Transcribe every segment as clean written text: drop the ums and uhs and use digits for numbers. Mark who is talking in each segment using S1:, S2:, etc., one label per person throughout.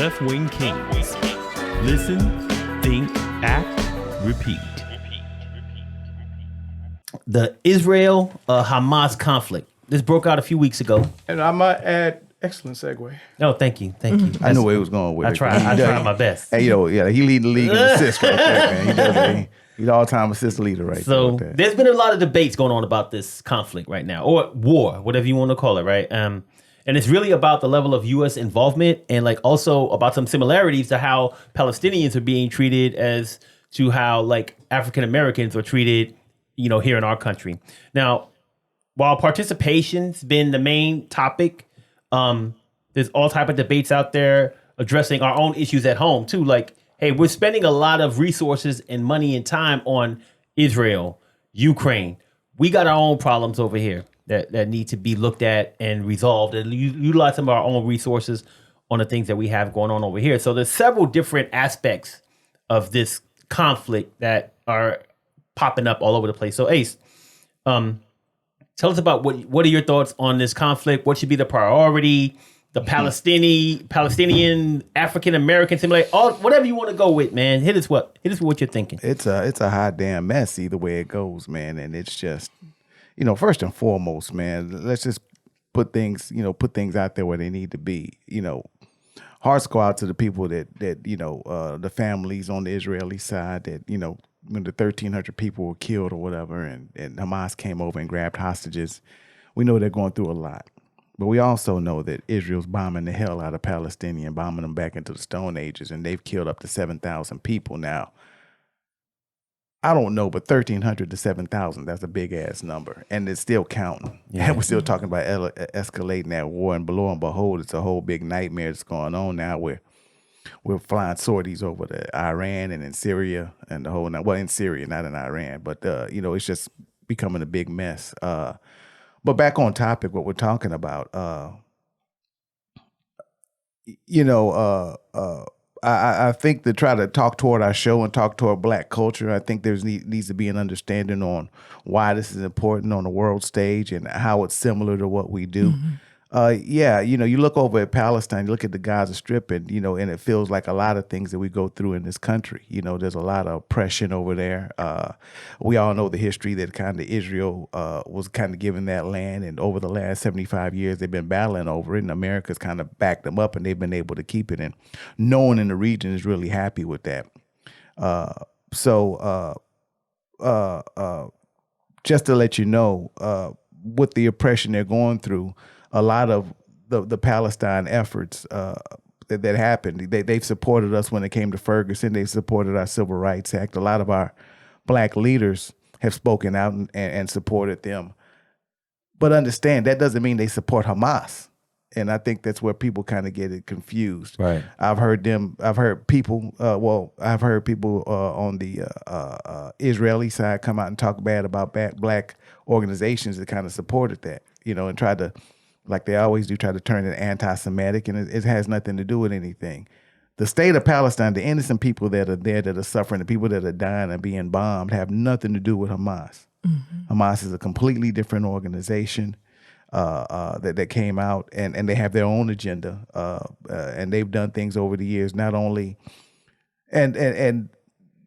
S1: Left Wing Kingz. Listen, think, act, repeat.
S2: The Israel-Hamas conflict. This broke out a few weeks ago.
S3: And I might add, excellent segue.
S2: Oh, thank you.
S4: I know where he was going with it.
S2: I tried my best.
S4: Hey, he lead the league in assists right there, man. He's the all-time assist leader right
S2: So
S4: there.
S2: there's been a lot of debates going on about this conflict right now, or war, whatever you want to call it, right? And it's really about the level of U.S. involvement and like also about some similarities to how Palestinians are being treated as to how like African Americans are treated, here in our country. Now, while participation's been the main topic, there's all type of debates out there addressing our own issues at home too. Like, hey, we're spending a lot of resources and money and time on Israel, Ukraine. We got our own problems over here that need to be looked at and resolved, and utilize some of our own resources on the things that we have going on over here. So there's several different aspects of this conflict that are popping up all over the place. So Ace, tell us about what are your thoughts on this conflict? What should be the priority? The Palestinian, African American, whatever you want to go with, man. Hit us with what you're thinking.
S4: It's a hot damn mess either way it goes, man. And it's just, first and foremost, man, let's just put things out there where they need to be. Hearts go out to the people that the families on the Israeli side that, when the 1,300 people were killed or whatever, and Hamas came over and grabbed hostages. We know they're going through a lot. But we also know that Israel's bombing the hell out of Palestinians, bombing them back into the Stone Ages, and they've killed up to 7,000 people now. I don't know, but 1,300 to 7,000, that's a big-ass number, and it's still counting. Yeah. And we're still talking about escalating that war, and below and behold, it's a whole big nightmare that's going on now where we're flying sorties over to Iran and in Syria and the whole, in Syria, not in Iran, but, it's just becoming a big mess. But back on topic, what we're talking about, I think to try to talk toward our show and talk toward Black culture, I think there's needs to be an understanding on why this is important on the world stage and how it's similar to what we do. Mm-hmm. You look over at Palestine, you look at the Gaza Strip, and and it feels like a lot of things that we go through in this country. There's a lot of oppression over there. We all know the history that kind of Israel was kind of given that land, and over the last 75 years, they've been battling over it, and America's kind of backed them up, and they've been able to keep it. And no one in the region is really happy with that. Just to let you know, with the oppression they're going through, a lot of the Palestine efforts that happened, they've supported us when it came to Ferguson. They've supported our Civil Rights Act. A lot of our Black leaders have spoken out and supported them. But understand, that doesn't mean they support Hamas. And I think that's where people kind of get it confused.
S2: Right.
S4: I've heard people on the Israeli side come out and talk bad about Black organizations that kind of supported that, and tried to, like they always do, try to turn it anti-Semitic, and it has nothing to do with anything. The state of Palestine, the innocent people that are there that are suffering, the people that are dying and being bombed have nothing to do with Hamas. Mm-hmm. Hamas is a completely different organization that came out, and they have their own agenda, and they've done things over the years, not only, and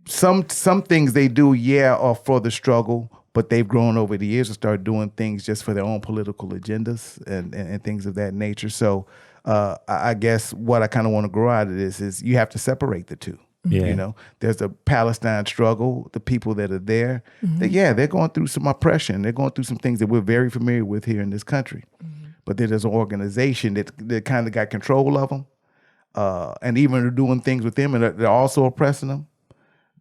S4: some things they do, are for the struggle, but they've grown over the years and started doing things just for their own political agendas and things of that nature. So I guess what I kind of want to grow out of this is you have to separate the two. Yeah. There's a Palestine struggle, the people that are there, they're going through some oppression. They're going through some things that we're very familiar with here in this country. Mm-hmm. But then there's an organization that kind of got control of them, and even are doing things with them, and they're also oppressing them,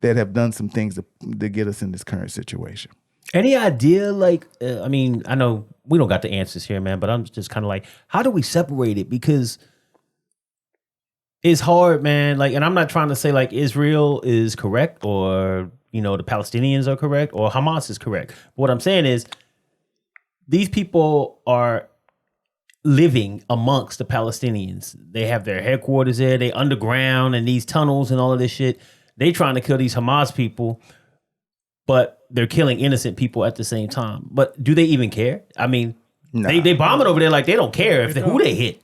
S4: that have done some things to get us in this current situation.
S2: Any idea, I know we don't got the answers here, man, but I'm just kind of like, how do we separate it? Because it's hard, man. And I'm not trying to say Israel is correct or, the Palestinians are correct or Hamas is correct. But what I'm saying is these people are living amongst the Palestinians. They have their headquarters there. They underground in these tunnels and all of this shit. They trying to kill these Hamas people, but they're killing innocent people at the same time. But do they even care? I mean, they bomb it over there like they don't care who they hit.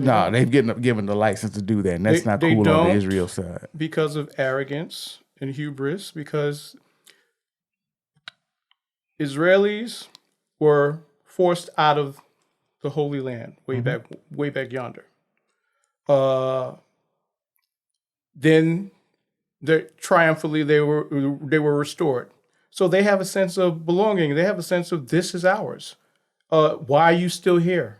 S4: No, they've given the license to do that, and that's not
S3: They
S4: cool on the
S3: don't.
S4: Israel side.
S3: Because of arrogance and hubris, because Israelis were forced out of the Holy Land way back yonder. Then triumphantly they were restored. So they have a sense of belonging. They have a sense of this is ours. Why are you still here?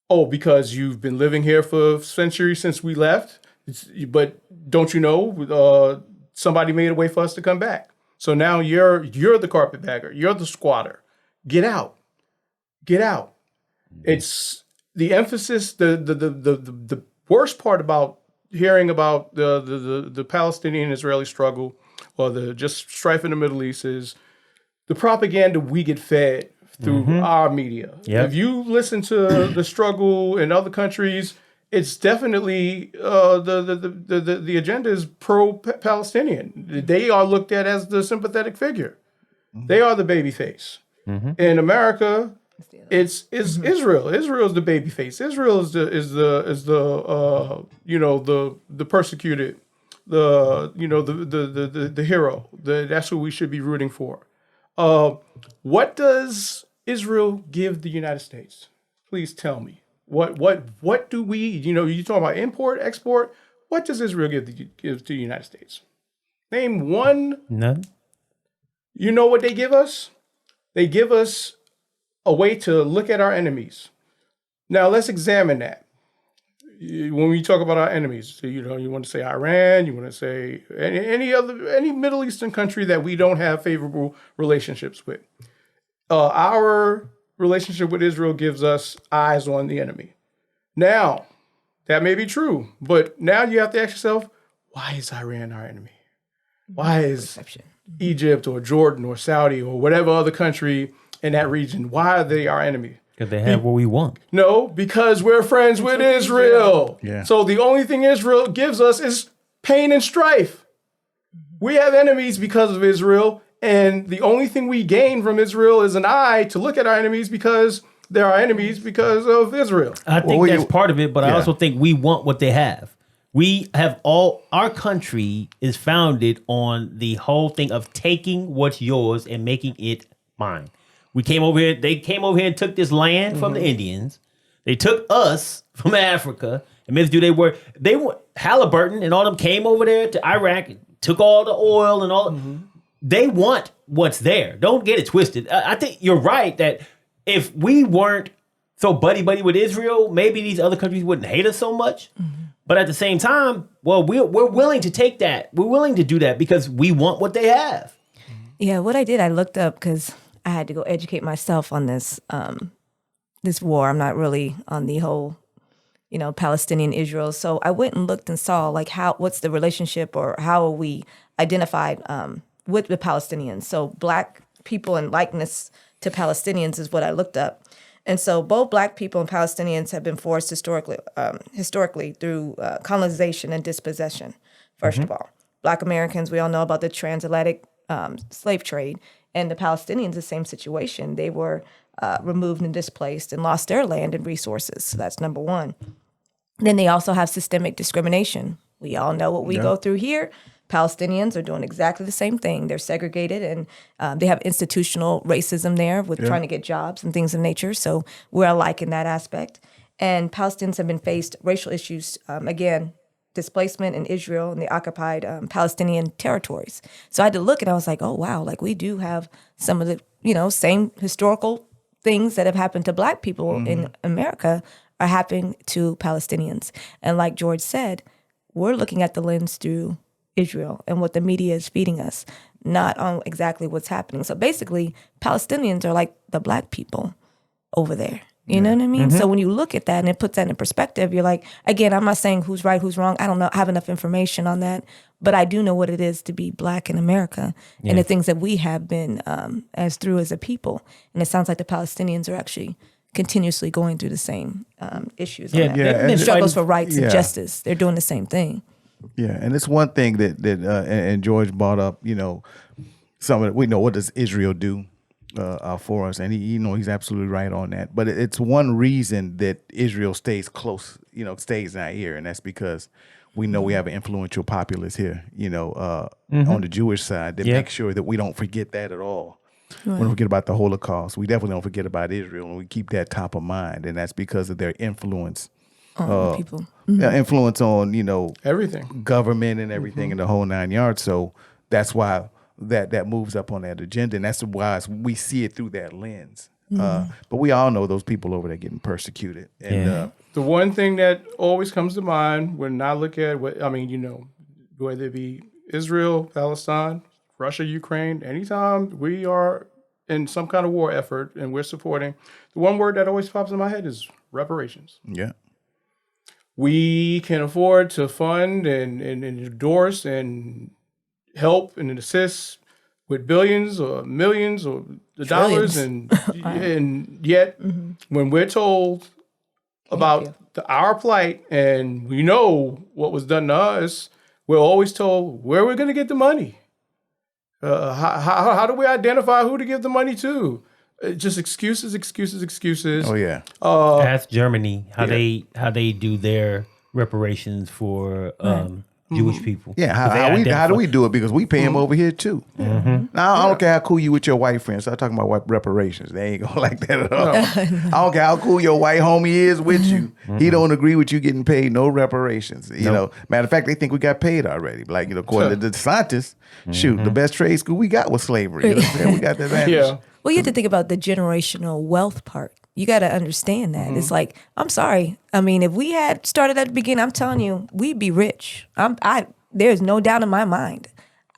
S3: Oh, because you've been living here for centuries since we left. But don't you know, somebody made a way for us to come back. So now you're the carpetbagger. You're the squatter. Get out. Get out. It's the emphasis. The worst part about hearing about the Palestinian-Israeli struggle or the just strife in the Middle East is the propaganda we get fed through our media.
S2: Yep.
S3: If you listen to the struggle in other countries, it's definitely the agenda is pro-Palestinian. They are looked at as the sympathetic figure. They are the baby face. In America, it's Israel. Israel is the baby face. Israel is the persecuted, the hero. That's who we should be rooting for. What does Israel give the United States? Please tell me. What do we, you talk about import, export. What does Israel give to the United States? Name one.
S2: None.
S3: You know what they give us? They give us a way to look at our enemies. Now let's examine that. When we talk about our enemies, you want to say Iran, you want to say any Middle Eastern country that we don't have favorable relationships with. Our relationship with Israel gives us eyes on the enemy. Now, that may be true, but now you have to ask yourself, why is Iran our enemy? Why is Egypt or Jordan or Saudi or whatever other country in that region, why are they our enemy?
S2: Because they have what we want.
S3: No, because we're friends with Israel.
S4: Yeah.
S3: So the only thing Israel gives us is pain and strife. We have enemies because of Israel, and the only thing we gain from Israel is an eye to look at our enemies because they're our enemies because of Israel.
S2: I think that's part of it, but I also think we want what they have. We have our country is founded on the whole thing of taking what's yours and making it mine. We came over here, they came over here and took this land from the Indians. They took us from Africa and made us do they were Halliburton and all them came over there to Iraq, took all the oil and all. They want what's there. Don't get it twisted. I think you're right that if we weren't so buddy-buddy with Israel, maybe these other countries wouldn't hate us so much. But at the same time, well, we're willing to take that. We're willing to do that because we want what they have.
S5: Yeah, what I did, I looked up because I had to go educate myself on this this war. I'm not really on the whole, Palestinian Israel. So I went and looked and saw what's the relationship or how are we identified with the Palestinians. So Black people and likeness to Palestinians is what I looked up. And so both Black people and Palestinians have been forced historically through colonization and dispossession, first of all. Black Americans, we all know about the transatlantic slave trade. And the Palestinians, the same situation. They were removed and displaced and lost their land and resources. So that's number one. Then they also have systemic discrimination. We all know what we go through here. Palestinians are doing exactly the same thing. They're segregated and they have institutional racism there with trying to get jobs and things of nature. So we're alike in that aspect. And Palestinians have been faced racial issues, again, displacement in Israel and the occupied Palestinian territories. So I had to look and I was like, oh, wow, we do have some of the, same historical things that have happened to Black people in America are happening to Palestinians. And like George said, we're looking at the lens through Israel and what the media is feeding us, not on exactly what's happening. So basically, Palestinians are like the Black people over there. You know what I mean? So when you look at that and it puts that in perspective, you're like, again, I'm not saying who's right, who's wrong. I don't know, I have enough information on that, but I do know what it is to be Black in America and the things that we have been as a people. And it sounds like the Palestinians are actually continuously going through the same issues. And struggles for rights and justice. They're doing the same thing.
S4: Yeah, and it's one thing that and George brought up. Some of it, we know what does Israel do. for us, and he's absolutely right on that. But it's one reason that Israel stays close, stays in our ear, and that's because we know we have an influential populace here, on the Jewish side that make sure that we don't forget that at all. Right. We don't forget about the Holocaust. We definitely don't forget about Israel, and we keep that top of mind, and that's because of their influence. On people. Influence on,
S3: everything,
S4: government and everything in the whole 9 yards. So that's why that moves up on that agenda, and that's why we see it through that lens. But we all know those people over there getting persecuted. And
S3: the one thing that always comes to mind when I look at whether it be Israel, Palestine, Russia, Ukraine, anytime we are in some kind of war effort and we're supporting, the one word that always pops in my head is reparations.
S4: Yeah.
S3: We can afford to fund and endorse and help and assist with billions or millions or the dollars, and yet when we're told about our plight and we know what was done to us, we're always told where we're going to get the money. How do we identify who to give the money to? Just excuses.
S4: Oh yeah.
S2: Ask Germany how they do their reparations for Jewish people.
S4: Yeah, how do we do it? Because we pay them over here too. Now I don't care how cool you with your white friends. Start talking about reparations. They ain't gonna like that at all. I don't care how cool your white homie is with you. He don't agree with you getting paid no reparations. Matter of fact, they think we got paid already. Like according to the scientists, the best trade school we got was slavery. You know what I'm saying? We got that advantage.
S3: Yeah.
S5: Well, you have to think about the generational wealth part. You got to understand that. It's like, I'm sorry. I mean, if we had started at the beginning, I'm telling you, we'd be rich. There's no doubt in my mind.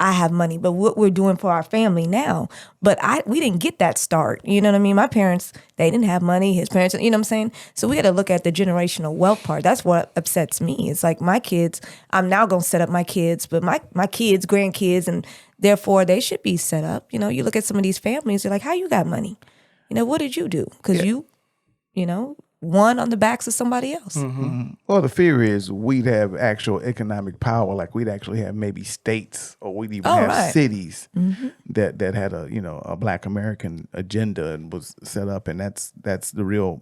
S5: I have money, but what we're doing for our family now, we didn't get that start. You know what I mean? My parents, they didn't have money. His parents, you know what I'm saying? So we got to look at the generational wealth part. That's what upsets me. It's like my kids, I'm now going to set up my kids, but my kids, grandkids, and therefore they should be set up. You look at some of these families, they're like, how you got money? What did you do? Because you won on the backs of somebody else.
S4: Well, the fear is we'd have actual economic power, like we'd actually have maybe states, or we'd even have cities that had a Black American agenda and was set up, and that's the real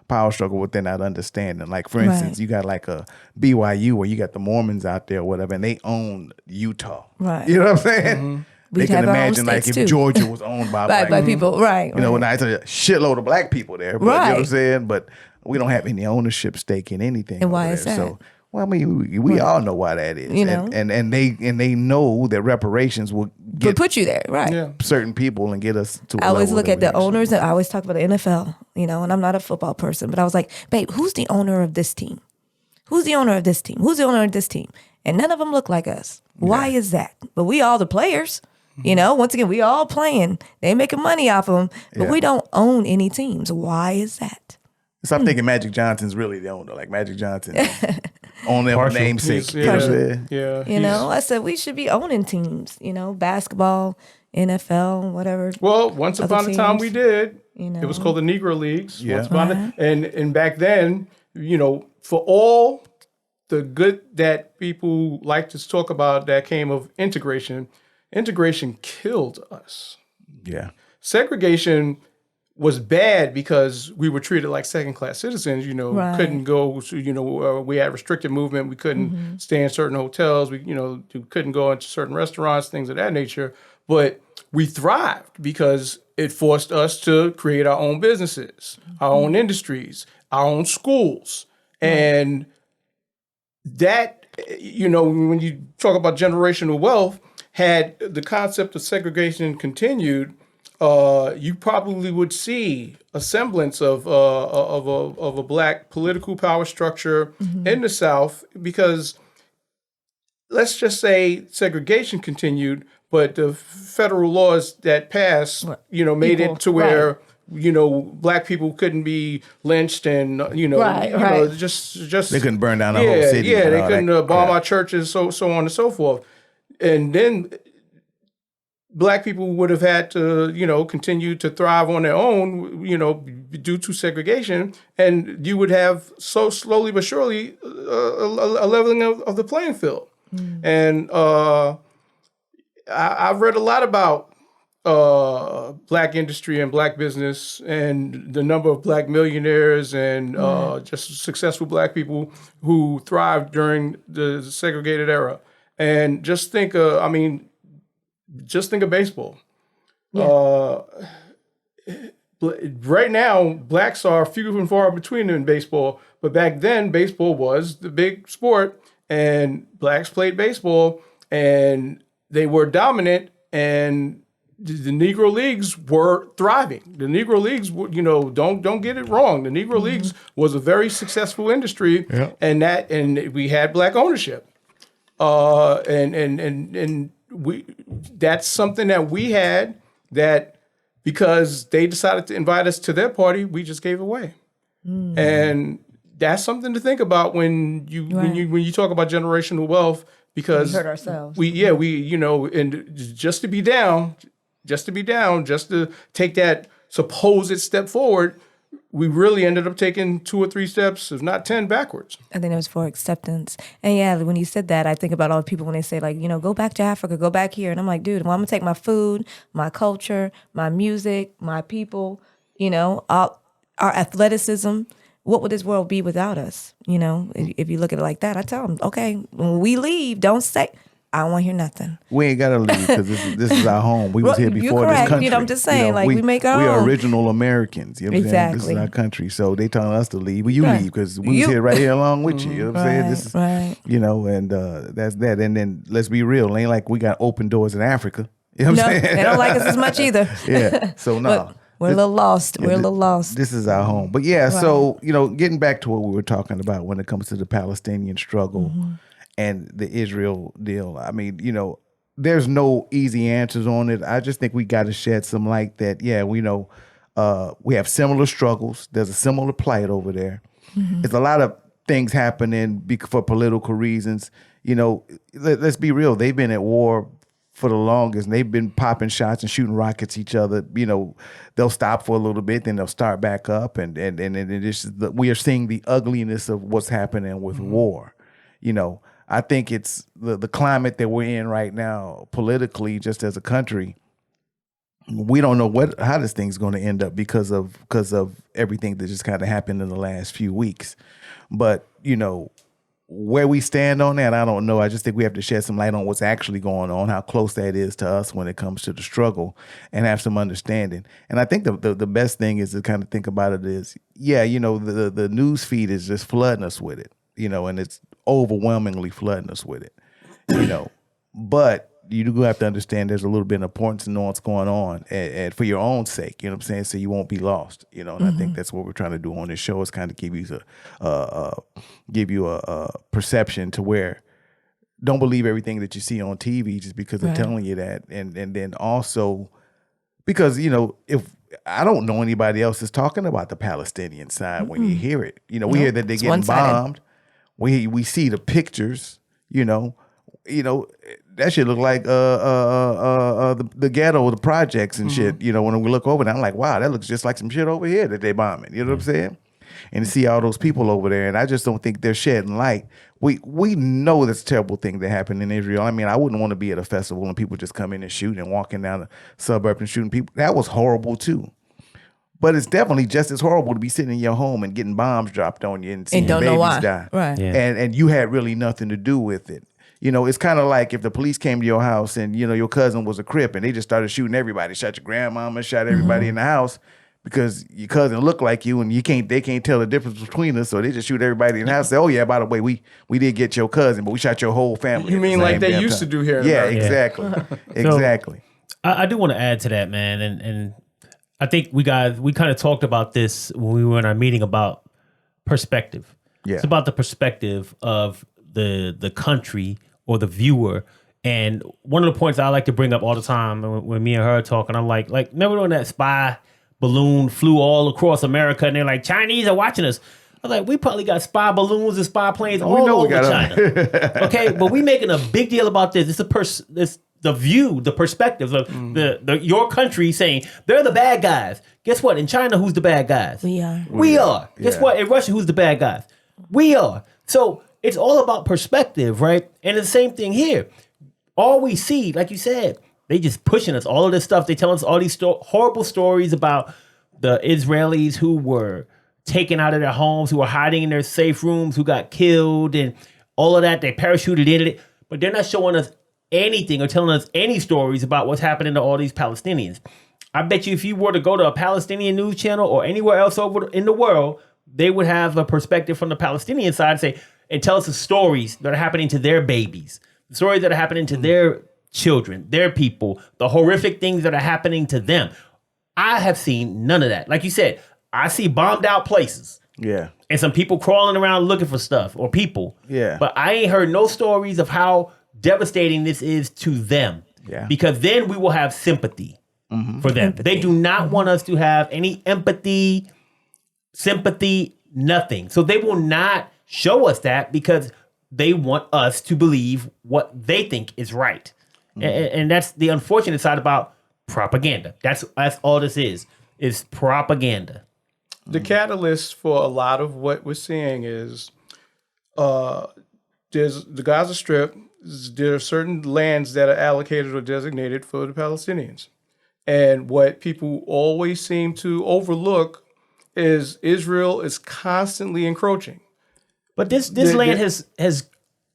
S4: power struggle what they're not understanding. Like for instance, you got like a BYU where you got the Mormons out there or whatever, and they own Utah. Right. You know what I'm saying? They can imagine like if Georgia was owned by
S5: by people, right?
S4: And I tell you, a shitload of Black people there, but you know what I'm saying. But we don't have any ownership stake in anything.
S5: And why is that?
S4: So, well, I mean, we all know why that is. And they know that reparations will
S5: put you there, right?
S4: Yeah. Certain people and get us to.
S5: I always look at the owners, and I always talk about the NFL. And I'm not a football person, but I was like, babe, who's the owner of this team? Who's the owner of this team? Who's the owner of this team? And none of them look like us. Why is that? But we all the players. Once again, we all playing. They making money off of them, but we don't own any teams. Why is that?
S4: So I'm thinking Magic Johnson's really the owner. Like Magic Johnson own their namesake.
S3: I
S5: said we should be owning teams. Basketball, NFL, whatever.
S3: Well, once upon a time we did. It was called the Negro Leagues.
S4: Yeah.
S3: And back then, for all the good that people like to talk about that came of integration killed us.
S4: Yeah.
S3: Segregation was bad because we were treated like second-class citizens, couldn't go, we had restricted movement. We couldn't stay in certain hotels. We couldn't go into certain restaurants, things of that nature. But we thrived because it forced us to create our own businesses, our own industries, our own schools. And that, when you talk about generational wealth, had the concept of segregation continued, you probably would see a semblance of a Black political power structure in the South, because let's just say segregation continued, but the federal laws that passed, made it to where Black people couldn't be lynched and just
S4: they couldn't burn down the whole city.
S3: Yeah, they couldn't bomb our churches, so on and so forth. And then Black people would have had to, continue to thrive on their own, due to segregation. And you would have so slowly but surely a leveling of the playing field. And I've read a lot about black industry and black business and the number of black millionaires and just successful black people who thrived during the segregated era. And just think, just think of baseball. Right now, blacks are few and far between in baseball, but back then, baseball was the big sport, and blacks played baseball, and they were dominant, and the Negro Leagues were thriving. The Negro Leagues, don't get it wrong. The Negro Leagues was a very successful industry, and we had black ownership, and that's something that we had that. Because they decided to invite us to their party, we just gave away, and that's something to think about when you talk about generational wealth. Because
S5: we hurt ourselves.
S3: And just to take that supposed step forward, we really ended up taking 2 or 3 steps, if not 10, backwards.
S5: I think it was for acceptance. And when you said that, I think about all the people when they say, like, go back to Africa, go back here. And I'm like, dude, well, I'm going to take my food, my culture, my music, my people, our athleticism. What would this world be without us? If you look at it like that, I tell them, okay, when we leave, don't say, I don't want to hear nothing.
S4: We ain't got to leave because this is our home. We was here before this country.
S5: I'm just saying, we make our own.
S4: We are original Americans. You know what I'm saying?
S5: Exactly.
S4: This is our country. So they telling us to leave. Well, you leave because we was here right here along with you. You know what I'm saying? This is, and that's that. And then let's be real. It ain't like we got open doors in Africa. You know what I'm saying?
S5: They don't like us as much either.
S4: Yeah. So no.
S5: We're a little lost. We're a little lost.
S4: This is our home. But so, getting back to what we were talking about when it comes to the Palestinian struggle and the Israel deal, there's no easy answers on it. I just think we got to shed some light that, we have similar struggles. There's a similar plight over there. It's a lot of things happening for political reasons. Let's be real. They've been at war for the longest, and they've been popping shots and shooting rockets at each other. They'll stop for a little bit, then they'll start back up, and we are seeing the ugliness of what's happening with war. I think it's the climate that we're in right now politically, just as a country. We don't know how this thing's going to end up because of everything that just kind of happened in the last few weeks. But where we stand on that, I don't know. I just think we have to shed some light on what's actually going on, how close that is to us when it comes to the struggle, and have some understanding. And I think the best thing is to kind of think about it is, the news feed is just flooding us with it, and it's overwhelmingly flooding us with it, But you do have to understand there's a little bit of importance to know what's going on and for your own sake, you know what I'm saying? So you won't be lost, And I think that's what we're trying to do on this show is kind of give you a perception to where don't believe everything that you see on TV just because they're telling you that. And then also because, if I don't know anybody else is talking about the Palestinian side when you hear it. We hear that they're getting bombed. We see the pictures, that shit look like the ghetto, the projects and shit. When we look over there, I'm like, wow, that looks just like some shit over here that they bombing. You know what I'm saying? And to see all those people over there, and I just don't think they're shedding light. We know that's a terrible thing that happened in Israel. I wouldn't want to be at a festival and people just come in and shoot and walking down the suburb and shooting people. That was horrible too. But it's definitely just as horrible to be sitting in your home and getting bombs dropped on you and seeing babies die.
S5: Right.
S2: Yeah.
S4: And you had really nothing to do with it. It's kind of like if the police came to your house and, your cousin was a Crip and they just started shooting everybody, shot your grandmama, shot everybody in the house because your cousin looked like you and they can't tell the difference between us. So they just shoot everybody in the house. Say, oh yeah, by the way, we did get your cousin, but we shot your whole family.
S3: You mean like they used to do here?
S4: Yeah, exactly. Exactly.
S2: I do want to add to that, man. And I think we kind of talked about this when we were in our meeting about perspective.
S4: Yeah.
S2: It's about the perspective of the country or the viewer. And one of the points I like to bring up all the time when me and her are talking, I'm like, remember when that spy balloon flew all across America and they're like, Chinese are watching us. I was like, we probably got spy balloons and spy planes all over China. Okay, but we making a big deal about this. It's the view, the perspective of your country saying they're the bad guys. Guess what? In China, who's the bad guys?
S5: We are.
S2: We are. Guess what? In Russia, who's the bad guys? We are. So it's all about perspective, right? And the same thing here. All we see, like you said, they just pushing us. All of this stuff. They tell us all these horrible stories about the Israelis who were taken out of their homes, who were hiding in their safe rooms, who got killed, and all of that. They parachuted in it, but they're not showing us anything or telling us any stories about what's happening to all these Palestinians. I bet you if you were to go to a Palestinian news channel or anywhere else over in the world, they would have a perspective from the Palestinian side and tell us the stories that are happening to their babies, the stories that are happening to their children, their people, the horrific things that are happening to them. I have seen none of that. Like you said, I see bombed out places.
S4: Yeah.
S2: And some people crawling around looking for stuff or people.
S4: Yeah.
S2: But I ain't heard no stories of how devastating this is to them.
S4: Yeah.
S2: Because then we will have sympathy for them. They do not want us to have any empathy, sympathy, nothing. So they will not show us that because they want us to believe what they think is right. And that's the unfortunate side about propaganda. That's all this is propaganda.
S3: The catalyst for a lot of what we're seeing is there's the Gaza Strip. There are certain lands that are allocated or designated for the Palestinians. And what people always seem to overlook is Israel is constantly encroaching.
S2: But this land has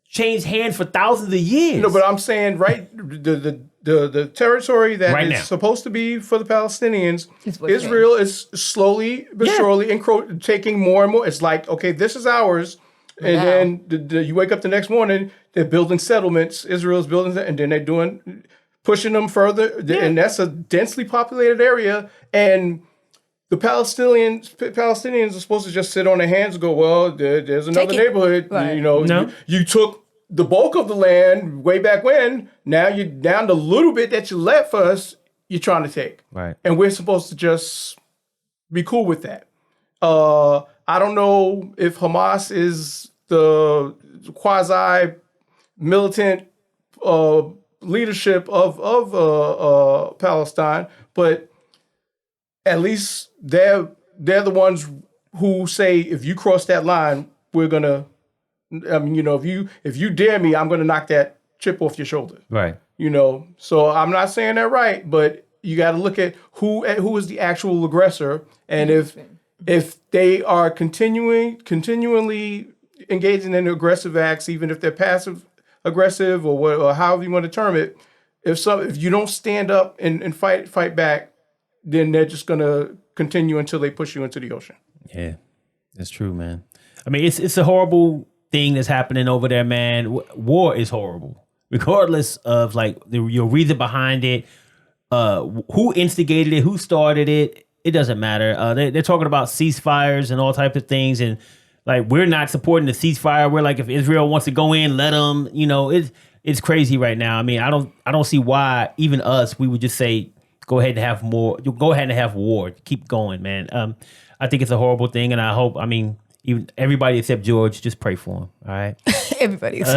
S2: changed hands for thousands of years.
S3: No, but I'm saying, right, the territory that
S2: Right
S3: is
S2: now.
S3: supposed to be for the Palestinians,
S5: It's what's
S3: Israel is slowly but
S2: Yeah.
S3: surely taking more and more. It's like, okay, this is ours. And
S5: Wow.
S3: then you wake up the next morning, they're building settlements. Israel's building that, and then they're pushing them further. And that's a densely populated area. And the Palestinians are supposed to just sit on their hands and go, well, there's another
S5: Take it.
S3: neighborhood.
S5: Right.
S3: You know,
S2: No.
S3: you took the bulk of the land way back when. Now you're down the little bit that you left for us, you're trying to take.
S2: Right.
S3: And we're supposed to just be cool with that. I don't know if Hamas is the quasi-militant leadership of Palestine, but at least they're the ones who say, if you cross that line, we're gonna. I mean, you know, if you dare me, I'm gonna knock that chip off your shoulder.
S2: Right.
S3: You know, so I'm not saying that right, but you got to look at who is the actual aggressor, and if they are continually engaging in aggressive acts, even if they're passive aggressive or however you want to term it, if you don't stand up and fight back, then they're just gonna continue until they push you into the ocean.
S2: Yeah, that's true, man. I mean, it's a horrible thing that's happening over there, man. War is horrible, regardless of like your reason behind it, who instigated it, who started it. It doesn't matter. They're talking about ceasefires and all types of things, and like we're not supporting the ceasefire. We're like, if Israel wants to go in, let them. You know, it's crazy right now. I mean, I don't see why even us we would just say go ahead and have more. Go ahead and have war. Keep going, man. I think it's a horrible thing, and I hope. I mean, even everybody except George, just pray for him. All right.
S5: Everybody's.